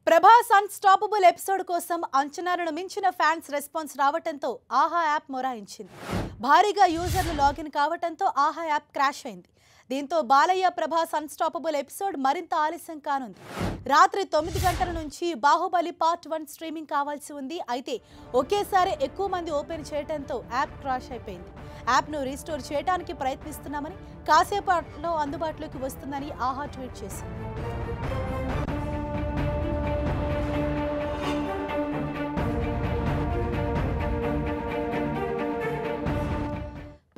Prabhas unstoppable episode కోసం అంచనాలను మించిన ఫ్యాన్స్ రెస్పాన్స్ రావటంతో ఆహా యాప్ మొరాయించింది. భారీగా యూజర్లు లాగిన్ కావటంతో ఆహా యాప్ క్రాష్ అయింది. దీంతో బాలయ్య ప్రభాస్ అన్స్టాపబుల్ ఎపిసోడ్ మరింత ఆలస్యం కానుంది. రాత్రి 9 గంటల నుంచి బాహుబలి పార్ట్ 1 స్ట్రీమింగ్ కావాల్సి ఉంది. అయితే ఒకేసారి ఎక్కువ మంది ఓపెన్ చేయడంతో యాప్ క్రాష్ అయిపోయింది. యాప్ను రీస్టోర్ చేయడానికి ప్రయత్నిస్తున్నామని, కాసేపట్లో అందుబాటులోకి వస్తుందని ఆహా ట్వీట్ చేసింది.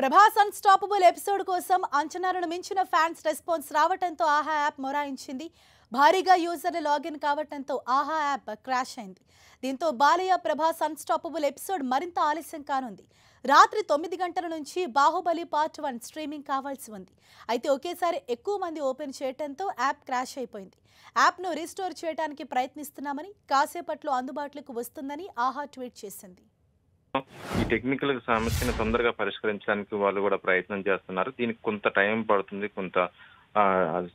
ప్రభాస్ అన్స్టాపబుల్ ఎపిసోడ్ కోసం అంచనాలను మించిన ఫ్యాన్స్ రెస్పాన్స్ రావటంతో ఆహా యాప్ మొరాయించింది. భారీగా యూజర్లు లాగిన్ కావటంతో ఆహా యాప్ క్రాష్ అయింది. దీంతో బాలయ్య ప్రభాస్ అన్స్టాపబుల్ ఎపిసోడ్ మరింత ఆలస్యం కానుంది. రాత్రి 9 గంటల నుంచి బాహుబలి పార్ట్ 1 స్ట్రీమింగ్ కావాల్సి ఉంది. అయితే ఒకేసారి ఎక్కువ మంది ఓపెన్ చేయడంతో యాప్ క్రాష్ అయిపోయింది. యాప్ను రీస్టోర్ చేయడానికి ప్రయత్నిస్తున్నామని, కాసేపట్లో అందుబాటులోకి వస్తుందని ఆహా ట్వీట్ చేసింది. ఈ టెక్నికల్ సమస్యను తొందరగా పరిష్కరించడానికి వాళ్ళు కూడా ప్రయత్నం చేస్తున్నారు. దీనికి కొంత టైం పడుతుంది, కొంత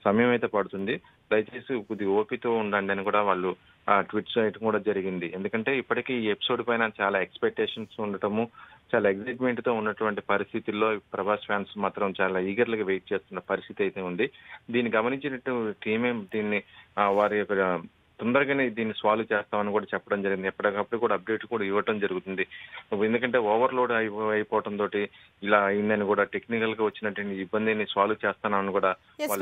సమయం అయితే పడుతుంది. దయచేసి కొద్ది ఓపికతో ఉండండి అని కూడా వాళ్ళు ట్వీట్ చేయడం కూడా జరిగింది. ఎందుకంటే ఇప్పటికీ ఈ ఎపిసోడ్ పైన చాలా ఎక్స్పెక్టేషన్స్ ఉండటము, చాలా ఎగ్జైట్మెంట్ తో ఉన్నటువంటి పరిస్థితుల్లో ప్రభాస్ ఫ్యాన్స్ మాత్రం చాలా ఈగర్లుగా వెయిట్ చేస్తున్న పరిస్థితి అయితే ఉంది. దీన్ని గమనించినట్టు టీమే దీన్ని వారి యొక్క తొందరగానే దీన్ని సాల్వ్ చేస్తామని కూడా చెప్పడం జరిగింది. ఎప్పటికప్పుడు కూడా అప్డేట్ కూడా ఇవ్వటం జరుగుతుంది. ఎందుకంటే ఓవర్లోడ్ అయిపోవడం తోటి ఇలా అయిందని కూడా టెక్నికల్ గా వచ్చినటువంటి ఇబ్బందిని సాల్వ్ చేస్తానని కూడా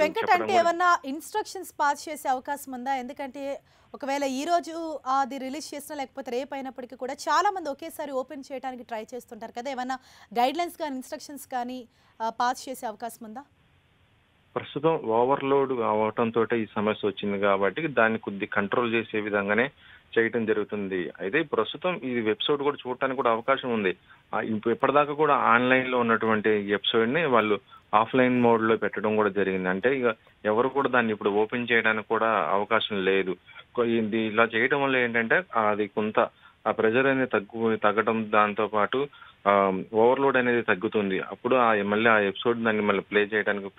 వెంకట్ అంటే ఏమన్నా ఇన్స్ట్రక్షన్స్ పాస్ చేసే అవకాశం ఉందా? ఎందుకంటే ఒకవేళ ఈ రోజు అది రిలీజ్ చేసినా లేకపోతే రేపు అయినప్పటికీ కూడా చాలా మంది ఒకేసారి ఓపెన్ చేయడానికి ట్రై చేస్తుంటారు కదా, ఏమన్నా గైడ్ లైన్స్ కానీ ఇన్స్ట్రక్షన్స్ కానీ పాస్ చేసే అవకాశం ఉందా? ప్రస్తుతం ఓవర్లోడ్ అవటంతో ఈ సమస్య వచ్చింది కాబట్టి దాన్ని కొద్ది కంట్రోల్ చేసే విధంగానే చేయటం జరుగుతుంది. అయితే ప్రస్తుతం ఈ ఎపిసోడ్ కూడా చూడటానికి కూడా అవకాశం ఉంది. ఇప్పటిదాకా కూడా ఆన్లైన్ లో ఉన్నటువంటి ఎపిసోడ్ ని వాళ్ళు ఆఫ్లైన్ మోడ్ లో పెట్టడం కూడా జరిగింది. అంటే ఇక ఎవరు కూడా దాన్ని ఇప్పుడు ఓపెన్ చేయడానికి కూడా అవకాశం లేదు. ఇలా చేయడం వల్ల ఏంటంటే అది కొంత ఆ ప్రెజర్ అనేది తగ్గడం, దాంతో పాటు ఓవర్లోడ్ అనేది తగ్గుతుంది. అప్పుడు మళ్ళీ ఆ ఎపిసోడ్ దాన్ని మళ్ళీ ప్లే చేయడానికి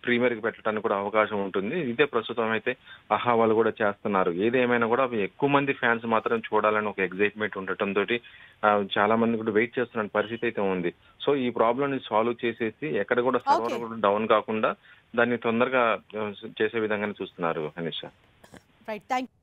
ప్రీమియర్ కి పెట్టడానికి కూడా అవకాశం ఉంటుంది. ఇదే ప్రస్తుతం అయితే ఆహా వాళ్ళు కూడా చేస్తున్నారు. ఏదేమైనా కూడా ఎక్కువ మంది ఫ్యాన్స్ మాత్రం చూడాలని ఒక ఎగ్జైట్మెంట్ ఉండటంతో చాలా మంది కూడా వెయిట్ చేస్తున్న పరిస్థితి అయితే ఉంది. సో ఈ ప్రాబ్లమ్ ని సాల్వ్ చేసేసి ఎక్కడ కూడా సర్వర్ కూడా డౌన్ కాకుండా దాన్ని తొందరగా చేసే విధంగానే చూస్తున్నారు. హనీషా. Right, thank you.